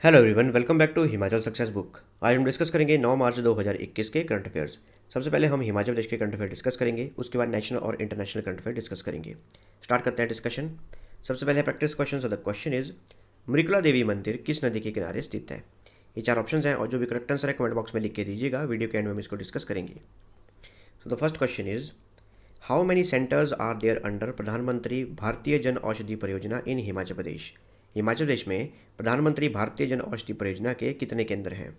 Hello everyone, welcome back to Himachal success book. आज हम discuss करेंगे 9 मार्च 2021 के करंट अफेयर्स। सबसे पहले हम हिमाचल प्रदेश के करंट अफेयर डिस्कस करेंगे, उसके बाद नेशनल और इंटरनेशनल करंट अफेयर डिस्कस करेंगे। स्टार्ट करते हैं डिस्कशन। सबसे पहले practice question. The question is, Mrikula Devi मंदिर किस नदी के किनारे स्थित है? ये चार ऑप्शन हैं और जो भी करेक्ट आंसर है कमेंट बॉक्स में लिख के दीजिएगा। वीडियो के एंड में हम इसको डिस्कस करेंगे। So the first question is, how many centres are there under Pradhan Mantri Bharatiya Jan Aushadhi परियोजना इन हिमाचल प्रदेश? हिमाचल प्रदेश में प्रधानमंत्री भारतीय जन औषधि परियोजना के कितने केंद्र हैं?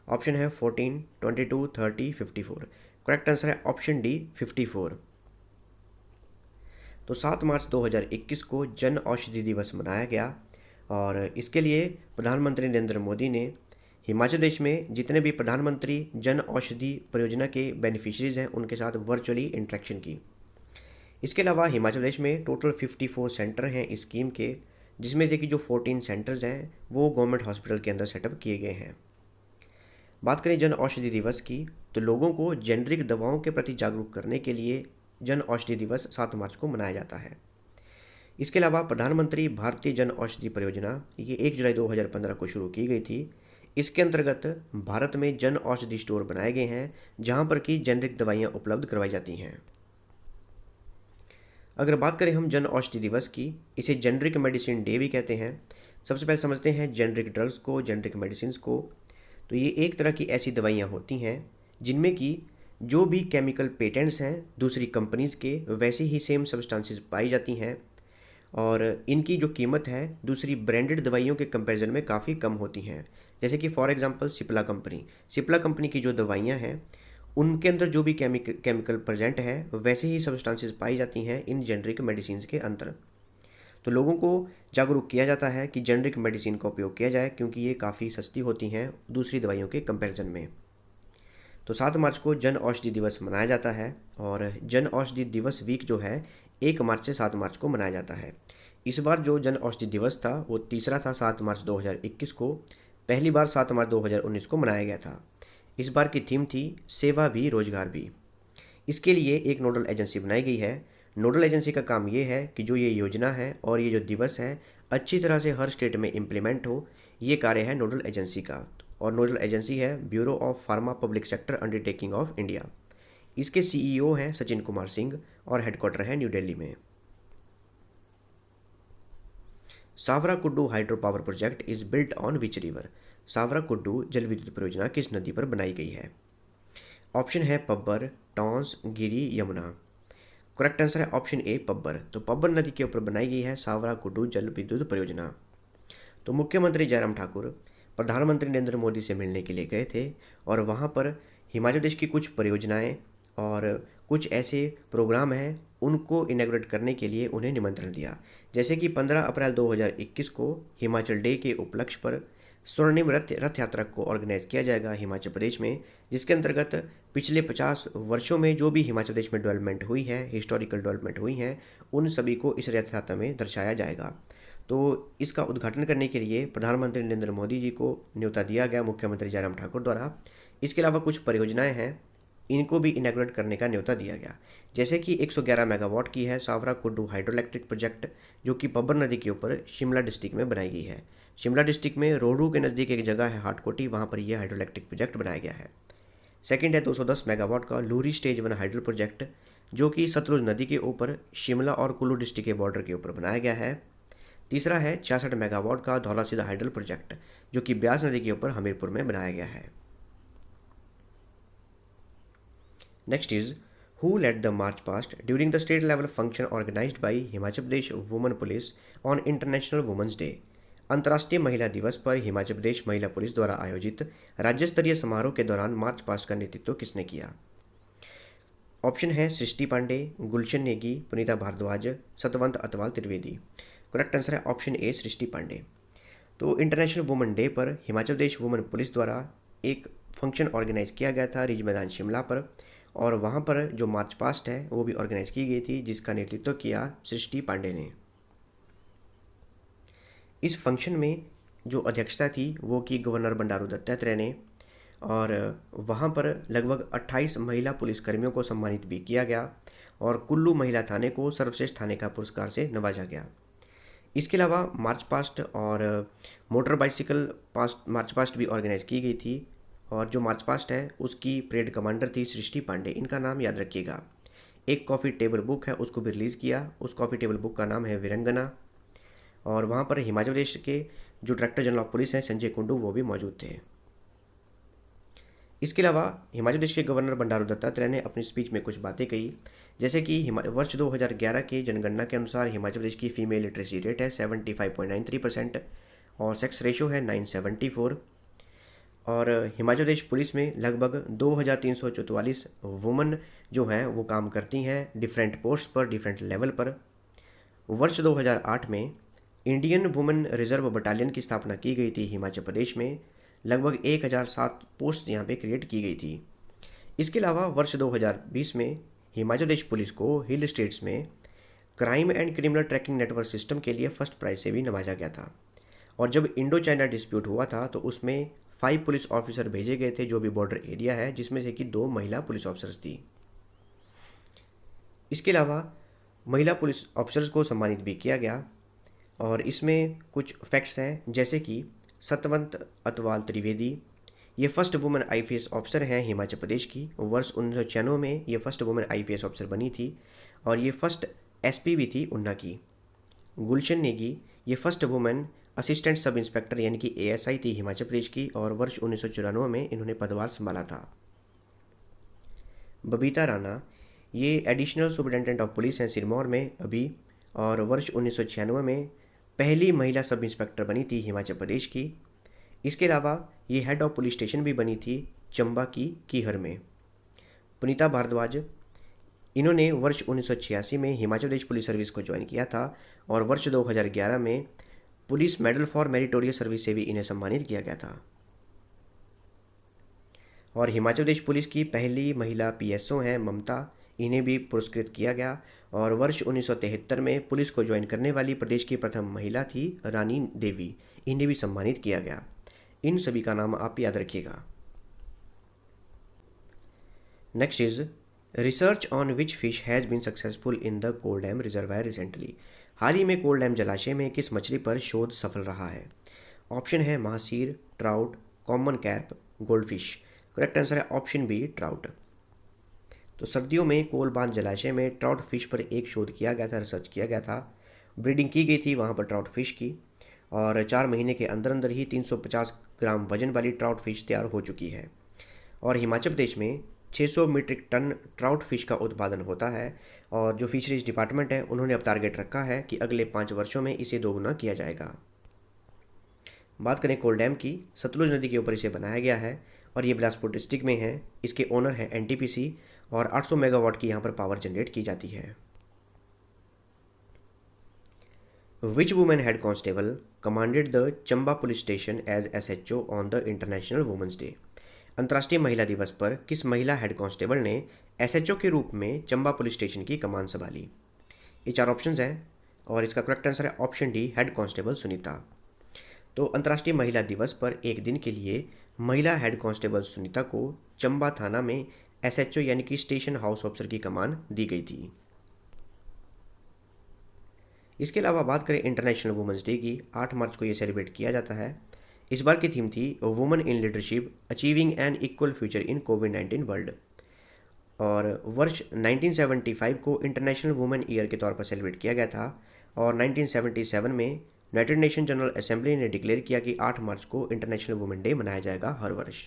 ऑप्शन है 14, 22, 30, 54। करेक्ट आंसर है ऑप्शन डी 54। तो 7 मार्च 2021 को जन औषधि दिवस मनाया गया और इसके लिए प्रधानमंत्री नरेंद्र मोदी ने हिमाचल प्रदेश में जितने भी प्रधानमंत्री जन औषधि परियोजना के बेनिफिशरीज हैं उनके साथ वर्चुअली इंटरेक्शन की। इसके अलावा हिमाचल प्रदेश में टोटल 54 सेंटर हैं इस स्कीम के, जिसमें से कि जो 14 सेंटर्स हैं वो गवर्नमेंट हॉस्पिटल के अंदर सेटअप किए गए हैं। बात करें जन औषधि दिवस की, तो लोगों को जेनरिक दवाओं के प्रति जागरूक करने के लिए जन औषधि दिवस 7 मार्च को मनाया जाता है। इसके अलावा प्रधानमंत्री भारतीय जन औषधि परियोजना ये 1 जुलाई 2015 को शुरू की गई थी। इसके अंतर्गत भारत में जन औषधि स्टोर बनाए गए हैं जहां पर कि जेनरिक दवाइयां उपलब्ध करवाई जाती हैं। अगर बात करें हम जन औषधि दिवस की, इसे जेनरिक मेडिसिन डे भी कहते हैं। सबसे पहले समझते हैं जेनरिक ड्रग्स को, जेनरिक मेडिसिन को। तो ये एक तरह की ऐसी दवाइयाँ होती हैं जिनमें कि जो भी केमिकल पेटेंट्स हैं दूसरी कंपनीज़ के, वैसे ही सेम सब्सटेंसेस पाई जाती हैं और इनकी जो कीमत है दूसरी ब्रांडेड दवाइयों के कंपैरिजन में काफ़ी कम होती हैं। जैसे कि फॉर एग्जांपल सिप्ला कंपनी की जो दवाइयाँ हैं उनके अंदर जो भी केमिकल प्रेजेंट है वैसे ही सब्सटेंसेस पाई जाती हैं इन जेनरिक मेडिसिन के अंदर। तो लोगों को जागरूक किया जाता है कि जेनरिक मेडिसिन का उपयोग किया जाए क्योंकि ये काफ़ी सस्ती होती हैं दूसरी दवाइयों के कंपैरिजन में। तो 7 मार्च को जन औषधि दिवस मनाया जाता है और जन औषधि दिवस वीक जो है 1 मार्च से 7 मार्च को मनाया जाता है। इस बार जो जन औषधि दिवस था वो तीसरा था 7 मार्च 2021 को। पहली बार 7 मार्च 2019 को मनाया गया था। इस बार की थीम थी सेवा भी रोजगार भी। इसके लिए एक नोडल एजेंसी बनाई गई है। नोडल एजेंसी का काम ये है कि जो ये योजना है और ये जो दिवस है अच्छी तरह से हर स्टेट में इम्प्लीमेंट हो, ये कार्य है नोडल एजेंसी का। और नोडल एजेंसी है bureau of pharma public sector undertaking of India. इसके सीईओ हैं सचिन कुमार सिंह और हेडक्वार्टर है न्यू दिल्ली में। सावरा कुड्डू hydro power project is built on which river? Savara कुड्डू जल विद्युत परियोजना किस नदी पर बनाई गई है? ऑप्शन है पब्बर, टॉन्स, गिरी, यमुना। करेक्ट आंसर है ऑप्शन ए पब्बर। तो पब्बर नदी के ऊपर बनाई गई है सावरा कुड्डू जल विद्युत परियोजना। तो मुख्यमंत्री जयराम ठाकुर प्रधानमंत्री नरेंद्र मोदी से मिलने के लिए गए थे और वहाँ पर हिमाचल प्रदेश की कुछ परियोजनाएं और कुछ ऐसे प्रोग्राम हैं उनको इनॉग्रेट करने के लिए उन्हें निमंत्रण दिया। जैसे कि 15 अप्रैल 2021 को हिमाचल डे के उपलक्ष्य पर स्वर्णिम रथ यात्रा को ऑर्गेनाइज किया जाएगा हिमाचल प्रदेश में, जिसके अंतर्गत पिछले 50 वर्षों में जो भी हिमाचल प्रदेश में डेवलपमेंट हुई है, हिस्टोरिकल डेवलपमेंट हुई हैं, उन सभी को इस रथ यात्रा में दर्शाया जाएगा। तो इसका उद्घाटन करने के लिए प्रधानमंत्री नरेंद्र मोदी जी को न्योता दिया गया मुख्यमंत्री जयराम ठाकुर द्वारा। इसके अलावा कुछ परियोजनाएं हैं, इनको भी इनॉग्रेट करने का न्योता दिया गया। जैसे कि 111 मेगावाट की है सावरा कुड्डू हाइड्रो इलेक्ट्रिक प्रोजेक्ट, जो कि पब्बर नदी के ऊपर शिमला डिस्ट्रिक्ट में बनाई गई है। शिमला डिस्ट्रिक्ट में रोहडू के नज़दीक एक जगह है हाटकोटी, वहाँ पर यह हाइड्रो इलेक्ट्रिक प्रोजेक्ट बनाया गया है। सेकेंड है 210 मेगावाट का लूरी स्टेज 1 हाइड्रो प्रोजेक्ट, जो कि सतलुज नदी के ऊपर शिमला और कुल्लू डिस्ट्रिक्ट के बॉर्डर के ऊपर बनाया गया है। तीसरा है 66 मेगावाट का धौला सीधा हाइडल प्रोजेक्ट, जो कि ब्यास नदी के ऊपर हमीरपुर में बनाया गया है। Next is, who led the march past during the state level function organised by Himachal Pradesh women police on international women's day? अंतर्राष्ट्रीय महिला दिवस पर हिमाचल प्रदेश महिला पुलिस द्वारा आयोजित राज्य स्तरीय समारोह के दौरान मार्च पास्ट का नेतृत्व किसने किया? ऑप्शन है सृष्टि पांडे, गुलशन नेगी, पुनीता भारद्वाज, सतवंत अतवाल त्रिवेदी। करेक्ट आंसर है ऑप्शन ए सृष्टि पांडे। तो इंटरनेशनल वुमेन डे पर हिमाचल प्रदेश वुमेन पुलिस द्वारा एक फंक्शन ऑर्गेनाइज किया गया था रिज मैदान शिमला पर, और वहाँ पर जो मार्च पास्ट है वो भी ऑर्गेनाइज की गई थी जिसका नेतृत्व किया सृष्टि पांडे ने। इस फंक्शन में जो अध्यक्षता थी वो की गवर्नर बंडारू दत्तात्रेय ने, और वहाँ पर लगभग 28 महिला पुलिसकर्मियों को सम्मानित भी किया गया और कुल्लू महिला थाने को सर्वश्रेष्ठ थाने का पुरस्कार से नवाजा गया। इसके अलावा मार्च पास्ट और motor bicycle past march past भी ऑर्गेनाइज की गई थी। और जो मार्च पास्ट है उसकी परेड कमांडर थी सृष्टि पांडे, इनका नाम याद रखिएगा। एक कॉफ़ी टेबल बुक है उसको भी रिलीज़ किया, उस कॉफ़ी टेबल बुक का नाम है वीरंगना। और वहाँ पर हिमाचल प्रदेश के जो डायरेक्टर जनरल ऑफ पुलिस हैं संजय कुंडू, वो भी मौजूद थे। इसके अलावा हिमाचल प्रदेश के गवर्नर बंडारू दत्तात्रेय ने अपनी स्पीच में कुछ बातें कही, जैसे कि वर्ष 2011 के जनगणना के अनुसार हिमाचल प्रदेश की फीमेल लिटरेसी रेट है 75.93% और सेक्स रेशो है 974। और हिमाचल प्रदेश पुलिस में लगभग 2344 वुमन जो हैं वो काम करती हैं डिफरेंट पोस्ट पर, डिफरेंट लेवल पर। वर्ष 2008 में इंडियन वुमेन रिजर्व बटालियन की स्थापना की गई थी हिमाचल प्रदेश में, लगभग 1007 पोस्ट यहाँ पे क्रिएट की गई थी। इसके अलावा वर्ष 2020 में हिमाचल प्रदेश पुलिस को हिल स्टेट्स में crime and criminal tracking network system के लिए फर्स्ट प्राइज से भी नवाजा गया था। और जब इंडो चाइना डिस्प्यूट हुआ था तो उसमें 5 पुलिस ऑफिसर भेजे गए थे जो भी बॉर्डर एरिया है, जिसमें से कि 2 महिला पुलिस ऑफिसर्स थी। इसके अलावा महिला पुलिस ऑफिसर्स को सम्मानित भी किया गया। और इसमें कुछ फैक्ट्स हैं, जैसे कि सतवंत अतवाल त्रिवेदी, ये फर्स्ट वुमेन आईपीएस ऑफिसर हैं हिमाचल प्रदेश की। वर्ष 1996 में ये फर्स्ट वुमेन आईपीएस ऑफिसर बनी थी और ये फर्स्ट एसपी भी थी उन्ना की। गुलशन नेगी, ये first women assistant sub inspector यानी कि एएसआई थी हिमाचल प्रदेश की और वर्ष 1994 में इन्होंने पदभार संभाला था। बबीता राणा, ये एडिशनल सुपरिटेंडेंट ऑफ पुलिस हैं सिरमौर में अभी, और वर्ष 1996 में पहली महिला सब इंस्पेक्टर बनी थी हिमाचल प्रदेश की। इसके अलावा ये हेड ऑफ पुलिस स्टेशन भी बनी थी चंबा की कीहर में। पुनीता भारद्वाज, इन्होंने वर्ष 1986 में हिमाचल प्रदेश पुलिस सर्विस को ज्वाइन किया था और वर्ष 2011 में police medal for meritorious service से भी इन्हें सम्मानित किया गया था। और हिमाचल प्रदेश पुलिस की पहली महिला पीएसओ हैं ममता, इन्हें भी पुरस्कृत किया गया। और वर्ष 1973 में पुलिस को ज्वाइन करने वाली प्रदेश की प्रथम महिला थी रानी देवी, इन्हें भी सम्मानित किया गया। इन सभी का नाम आप याद रखिएगा। Next is research on which fish has been successful in the Kol dam reservoir recently. हाल ही में कोल डैम जलाशय में किस मछली पर शोध सफल रहा है? ऑप्शन है mahseer, trout, common carp, goldfish. Correct answer है ऑप्शन बी, ट्राउट। तो सर्दियों में कोल बांध जलाशय में ट्राउट फिश पर एक शोध किया गया था, रिसर्च किया गया था, ब्रीडिंग की गई थी वहाँ पर ट्राउट फिश की और 4 महीने के अंदर अंदर ही 350 ग्राम वजन वाली ट्राउट फिश तैयार हो चुकी है। और हिमाचल प्रदेश में 600 मीट्रिक टन ट्राउट फिश का उत्पादन होता है और जो फिशरीज डिपार्टमेंट है उन्होंने अब टारगेट रखा है कि अगले 5 वर्षों में इसे दोगुना किया जाएगा। बात करें कोल डैम की, सतलुज नदी के ऊपर इसे बनाया गया है और ये बिलासपुर डिस्ट्रिक्ट में है। इसके ओनर है एनटीपीसी और 800 मेगावाट की यहाँ पर पावर जनरेट की जाती है। Which women head constable commanded the Chamba police station as SHO on the international women's day. अंतर्राष्ट्रीय महिला दिवस पर किस महिला हेड कांस्टेबल ने एसएचओ के रूप में चंबा पुलिस स्टेशन की कमान संभाली? ये 4 ऑप्शंस हैं और इसका करेक्ट आंसर है option D, head constable Sunita. तो अंतर्राष्ट्रीय महिला दिवस पर एक दिन के लिए महिला हेड कांस्टेबल सुनीता को चंबा थाना में एसएचओ यानी कि स्टेशन हाउस ऑफिसर की कमान दी गई थी। इसके अलावा बात करें इंटरनेशनल वुमेंस डे की, 8 मार्च को ये सेलिब्रेट किया जाता है। इस बार की थीम थी women in leadership achieving an equal future in कोविड-19 वर्ल्ड। और वर्ष 1975 को इंटरनेशनल वुमेन ईयर के तौर पर सेलिब्रेट किया गया था और 1977 में यूनाइटेड नेशन जनरल असेंबली ने डिक्लेयर किया कि 8 मार्च को इंटरनेशनल वुमेन डे मनाया जाएगा हर वर्ष।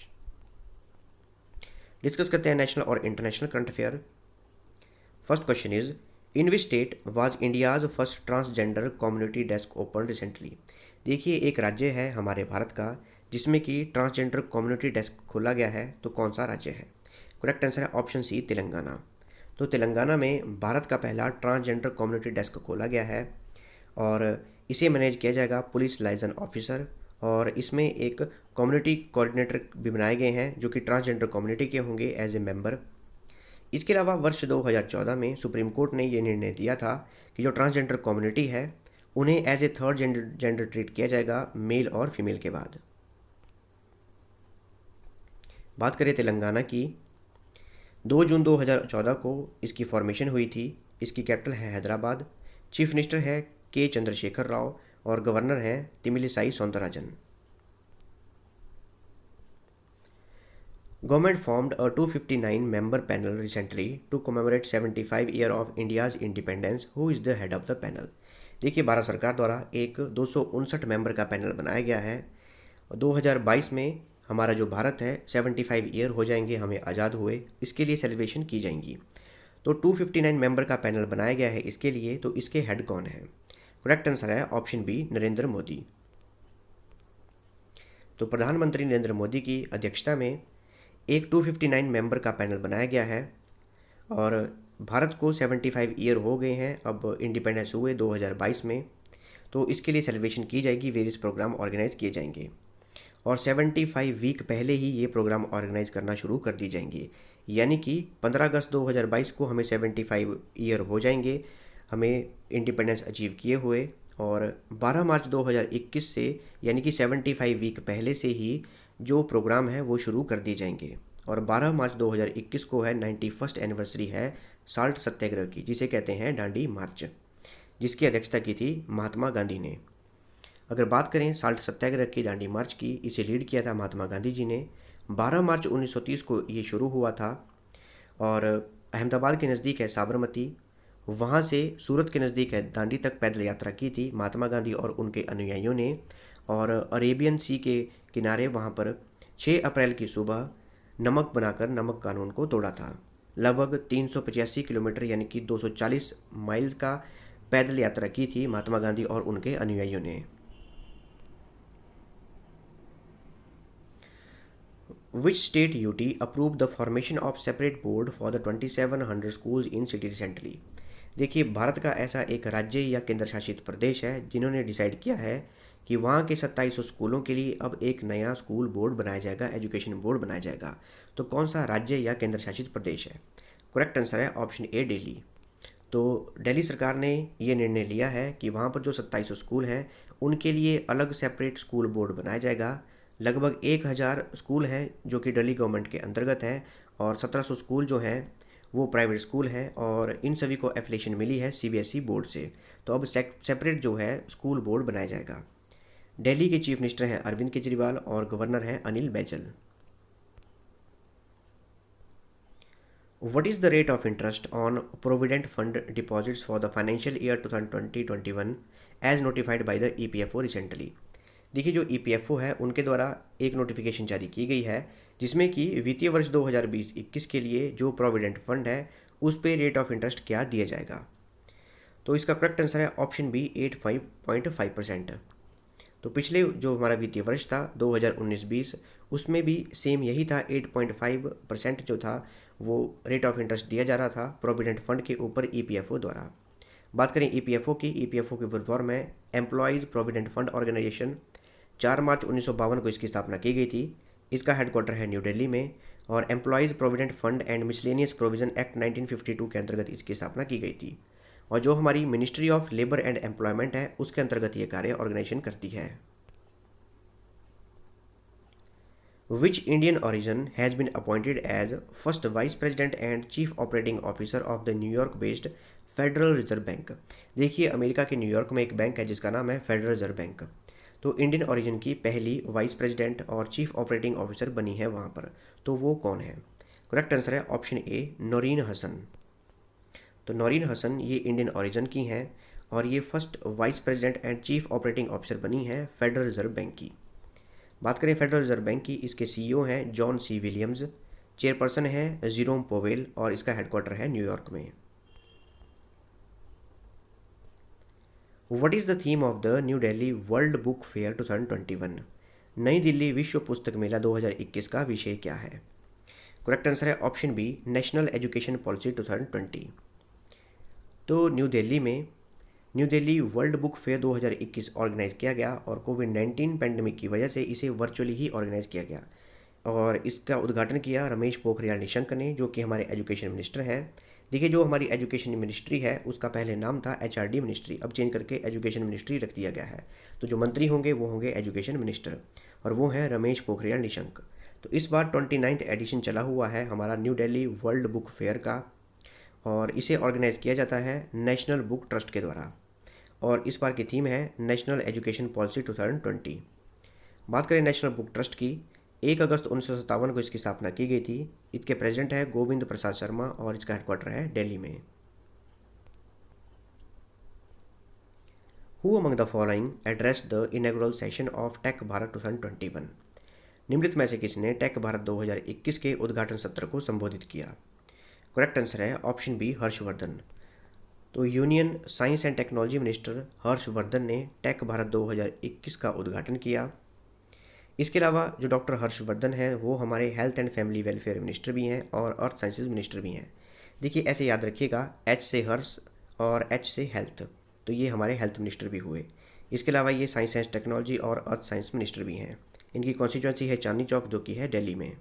डिस्कस करते हैं नेशनल और international current affair. First question is in which state was India's first transgender community desk open recently. देखिए एक राज्य है हमारे भारत का जिसमें कि ट्रांसजेंडर कम्युनिटी डेस्क खोला गया है, तो कौन सा राज्य है? करेक्ट आंसर है ऑप्शन सी, तेलंगाना। तो तेलंगाना में भारत का पहला ट्रांसजेंडर कम्युनिटी डेस्क खोला गया है और इसे मैनेज किया जाएगा पुलिस लाइजन ऑफिसर और इसमें एक कम्युनिटी कोऑर्डिनेटर भी बनाए गए हैं जो कि ट्रांसजेंडर कम्युनिटी के होंगे एज ए मेंबर। इसके अलावा वर्ष 2014 में सुप्रीम कोर्ट ने ये निर्णय दिया था कि जो ट्रांसजेंडर कम्युनिटी है उन्हें as a third gender treat किया जाएगा मेल और फीमेल के बाद। बात करें तेलंगाना की, 2 जून 2014 को इसकी फॉर्मेशन हुई थी। इसकी कैपिटल है हैदराबाद। चीफ मिनिस्टर है के चंद्रशेखर राव और गवर्नर हैं Tamilisai Soundararajan. Government formed a 259 member panel recently to commemorate 75 year of India's independence. Who is the head of the panel? देखिए, भारत सरकार द्वारा एक 259 मेंबर का पैनल बनाया गया है। 2022 में हमारा जो भारत है 75 ईयर हो जाएंगे हमें आज़ाद हुए, इसके लिए सेलिब्रेशन की जाएंगी। तो 259 मेंबर का पैनल बनाया गया है इसके लिए। तो इसके हेड कौन है? करेक्ट आंसर है ऑप्शन बी, नरेंद्र मोदी। तो प्रधानमंत्री नरेंद्र मोदी की अध्यक्षता में एक 259 मेंबर का पैनल बनाया गया है और भारत को 75 ईयर हो गए हैं अब इंडिपेंडेंस हुए 2022 में। तो इसके लिए सेलिब्रेशन की जाएगी, वेरियस प्रोग्राम ऑर्गेनाइज किए जाएंगे और 75 वीक पहले ही ये प्रोग्राम ऑर्गेनाइज करना शुरू कर दी जाएंगे। यानी कि 15 अगस्त 2022 को हमें 75 ईयर हो जाएंगे हमें इंडिपेंडेंस अचीव किए हुए, और 12 मार्च 2021 से यानी कि 75 वीक पहले से ही जो प्रोग्राम है वो शुरू कर दिए जाएंगे। और 12 मार्च 2021 को है 91st एनिवर्सरी है साल्ट सत्याग्रह की, जिसे कहते हैं दांडी मार्च, जिसकी अध्यक्षता की थी महात्मा गांधी ने। अगर बात करें साल्ट सत्याग्रह की, दांडी मार्च की, इसे लीड किया था महात्मा गांधी जी ने। 12 मार्च 1930 को ये शुरू हुआ था और अहमदाबाद के नज़दीक है साबरमती, वहाँ से सूरत के नज़दीक है दांडी तक पैदल यात्रा की थी महात्मा गांधी और उनके अनुयायियों ने। और अरेबियन सी के किनारे वहाँ पर 6 अप्रैल की सुबह नमक बनाकर नमक कानून को तोड़ा था। लगभग 385 किलोमीटर यानी कि 240 माइल्स का पैदल यात्रा की थी महात्मा गांधी और उनके अनुयायियों ने। Which state UT approved the formation of separate board for the 2700 schools in city recently? देखिए, भारत का ऐसा एक राज्य या केंद्र शासित प्रदेश है जिन्होंने डिसाइड किया है कि वहाँ के 2700 स्कूलों के लिए अब एक नया स्कूल बोर्ड बनाया जाएगा, एजुकेशन बोर्ड बनाया जाएगा। तो कौन सा राज्य या केंद्र शासित प्रदेश है? करेक्ट आंसर है ऑप्शन ए, दिल्ली। तो दिल्ली सरकार ने ये निर्णय लिया है कि वहाँ पर जो 2700 स्कूल हैं उनके लिए अलग सेपरेट स्कूल बोर्ड बनाया जाएगा। लगभग 1000 स्कूल हैं जो कि दिल्ली गवर्नमेंट के अंतर्गत हैं और 1700 स्कूल जो हैं वो प्राइवेट स्कूल हैं और इन सभी को एफिलिएशन मिली है सीबीएसई बोर्ड से। तो अब सेपरेट जो है स्कूल बोर्ड बनाया जाएगा। दिल्ली के चीफ मिनिस्टर हैं अरविंद केजरीवाल और गवर्नर हैं Anil Baijal. What is the rate of interest on Provident Fund deposits for the financial year 2020-21 as notified by the EPFO recently? देखिए, जो EPFO है उनके द्वारा एक नोटिफिकेशन जारी की गई है जिसमें कि वित्तीय वर्ष 2020-21 के लिए जो प्रोविडेंट फंड है उस पे रेट ऑफ इंटरेस्ट क्या दिया जाएगा। तो इसका करेक्ट आंसर है ऑप्शन बी, 85.5%। तो पिछले जो हमारा वित्तीय वर्ष था 2019-20 उसमें भी सेम यही था, 8.5% जो था वो रेट ऑफ इंटरेस्ट दिया जा रहा था प्रोविडेंट फंड के ऊपर EPFO द्वारा। बात करें EPFO की, EPFO की फुल फॉर्म है एम्प्लॉयज़ प्रोविडेंट फंड ऑर्गेनाइजेशन। 4 मार्च 1952 को इसकी स्थापना की गई थी। इसका हेडक्वार्टर है न्यू दिल्ली में और employees provident fund and miscellaneous provision act 1952 के अंतर्गत इसकी स्थापना की गई थी और जो हमारी ministry of labour and employment है उसके अंतर्गत ये कार्य ऑर्गेनाइजेशन करती है। Which Indian origin has been appointed as first vice president and chief operating officer of the New York based federal reserve bank? देखिए, अमेरिका के न्यूयॉर्क में एक बैंक है जिसका नाम है फेडरल रिजर्व बैंक। तो इंडियन ओरिजिन की पहली वाइस प्रेसिडेंट और चीफ ऑपरेटिंग ऑफिसर बनी है वहाँ पर, तो वो कौन है? करेक्ट आंसर है ऑप्शन ए, नौरीन हसन। तो नौरीन हसन ये इंडियन ओरिजिन की हैं और ये first vice president and chief operating officer बनी है फेडरल रिजर्व बैंक की। बात करें फेडरल रिजर्व बैंक की, इसके CEO हैं जॉन सी विलियम्स, चेयरपर्सन है जीरोम पोवेल और इसका हेडक्वार्टर है न्यूयॉर्क में। What is the theme of the new Delhi world book fair 2021? नई दिल्ली विश्व पुस्तक मेला 2021 का विषय क्या है? करेक्ट आंसर है option B, national education policy 2020। तो New Delhi world book fair 2021 organise किया गया और कोविड-19 पेंडेमिक की वजह से इसे वर्चुअली ही ऑर्गेनाइज किया गया और इसका उद्घाटन किया रमेश पोखरियाल निशंक ने, जो कि हमारे एजुकेशन मिनिस्टर हैं। देखिए, जो हमारी एजुकेशन मिनिस्ट्री है उसका पहले नाम था HRD मिनिस्ट्री, अब चेंज करके एजुकेशन मिनिस्ट्री रख दिया गया है। तो जो मंत्री होंगे वो होंगे एजुकेशन मिनिस्टर और वो हैं रमेश पोखरियाल निशंक। तो इस बार 29th एडिशन चला हुआ है हमारा new Delhi world book fair का और इसे ऑर्गेनाइज किया जाता है नेशनल बुक ट्रस्ट के द्वारा और इस बार की थीम है नेशनल एजुकेशन पॉलिसी 2020। बात करें नेशनल बुक ट्रस्ट की, 1 अगस्त 1957 को इसकी स्थापना की गई थी। इसके प्रेसिडेंट है गोविंद प्रसाद शर्मा और इसका हेडक्वार्टर है दिल्ली में। Who among the following address the inaugural session of tech Bharat 2021? निम्नलिखित में से किसने टेक भारत 2021 के उद्घाटन सत्र को संबोधित किया? करेक्ट आंसर है ऑप्शन बी, हर्षवर्धन। तो union science and technology minister Harshvardhan ने टेक भारत 2021 का उद्घाटन किया। इसके अलावा जो डॉक्टर हर्षवर्धन है वो हमारे health and family welfare minister भी हैं और अर्थ साइंसेज मिनिस्टर भी हैं। देखिए ऐसे याद रखिएगा, एच से हर्ष और एच से हेल्थ, तो ये हमारे हेल्थ मिनिस्टर भी हुए। इसके अलावा ये साइंस एंड टेक्नोलॉजी और अर्थ साइंस मिनिस्टर भी हैं। इनकी कॉन्स्टिट्यूंसी है चांदनी चौक, जो कि है दिल्ली में।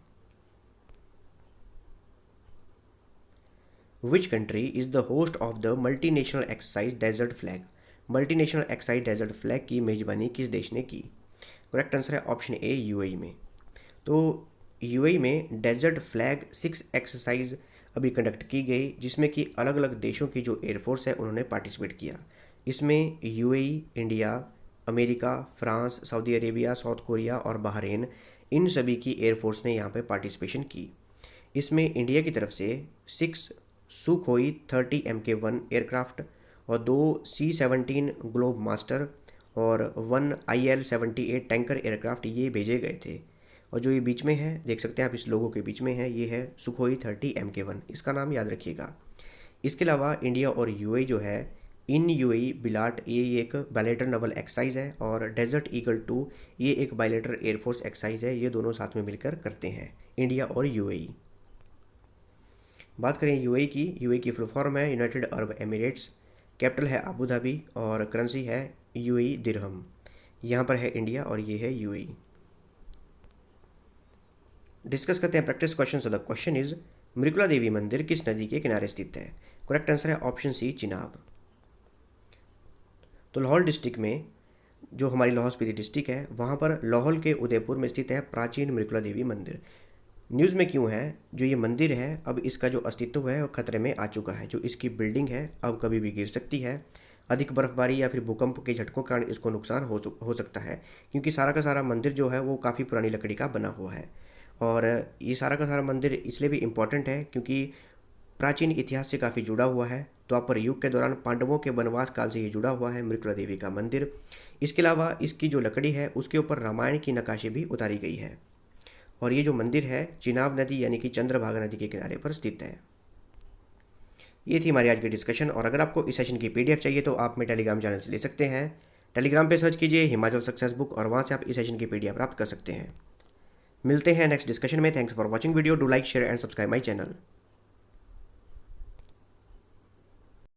Which country is the host of the multinational exercise desert flag? Multinational exercise desert flag की मेजबानी किस देश ने की? करेक्ट आंसर है ऑप्शन ए, यूएई में। तो यूएई में डेजर्ट फ्लैग 6 एक्सरसाइज अभी कंडक्ट की गई, जिसमें कि अलग अलग देशों की जो एयरफोर्स है उन्होंने पार्टिसिपेट किया। इसमें UAE, India, America, France, Saudi Arabia, south Korea और बहरीन, इन सभी की एयरफोर्स ने यहाँ पर पार्टिसिपेशन की। इसमें इंडिया की तरफ से 6 सुखोई 30 MK1 एयरक्राफ्ट और 2 C-17 ग्लोब मास्टर और 1 IL-78 टैंकर एयरक्राफ्ट ये भेजे गए थे। और जो ये बीच में है, देख सकते हैं आप, इस लोगों के बीच में है, ये है सुखोई 30 MK1, इसका नाम याद रखिएगा। इसके अलावा इंडिया और यूएई जो है, इन यूएई बिलाट, ये एक बायलेटरल नवल एक्सरसाइज है, और डेजर्ट ईगल 2 ये एक बायलेटरल एयरफोर्स एक्सरसाइज है। ये दोनों साथ में मिलकर करते हैं, इंडिया और यूएई। बात करें यूएई की फुल फॉर्म है यूनाइटेड अरब एमिरेट्स, कैपिटल है अबू धाबी और करेंसी है यूएई दिरहम। यहाँ पर है इंडिया और ये है यूएई। डिस्कस करते हैं practice question. So the question is, Mrigala Devi मंदिर किस नदी के किनारे स्थित है? करेक्ट आंसर है ऑप्शन सी, चिनाब। तो लाहौल डिस्ट्रिक्ट में, जो हमारी लाहौल स्पीति डिस्ट्रिक्ट है, वहाँ पर लाहौल के उदयपुर में स्थित है प्राचीन मृगला देवी मंदिर। न्यूज़ में क्यों है? जो ये मंदिर है, अब इसका जो अस्तित्व है वो खतरे में आ चुका है। जो इसकी बिल्डिंग है अब कभी भी गिर सकती है। अधिक बर्फबारी या फिर भूकंप के झटकों के कारण इसको नुकसान हो सकता है, क्योंकि सारा का सारा मंदिर जो है वो काफ़ी पुरानी लकड़ी का बना हुआ है। और ये सारा का सारा मंदिर इसलिए भी इम्पॉर्टेंट है क्योंकि प्राचीन इतिहास से काफ़ी जुड़ा हुआ है। द्वापर युग के दौरान पांडवों के वनवास काल से ये जुड़ा हुआ है मृगला देवी का मंदिर। इसके अलावा इसकी जो लकड़ी है उसके ऊपर रामायण की नक्काशी भी उतारी गई है। और ये जो मंदिर है चिनाब नदी यानी कि चंद्रभागा नदी के किनारे पर स्थित है। ये थी हमारी आज की डिस्कशन। और अगर आपको इस सेशन की PDF चाहिए तो आप मेरे टेलीग्राम चैनल से ले सकते हैं। टेलीग्राम पे सर्च कीजिए हिमाचल सक्सेस बुक और वहाँ से आप इस सेशन की PDF प्राप्त कर सकते हैं। मिलते हैं नेक्स्ट डिस्कशन में। Thanks for watching video. Do like, share and subscribe my channel.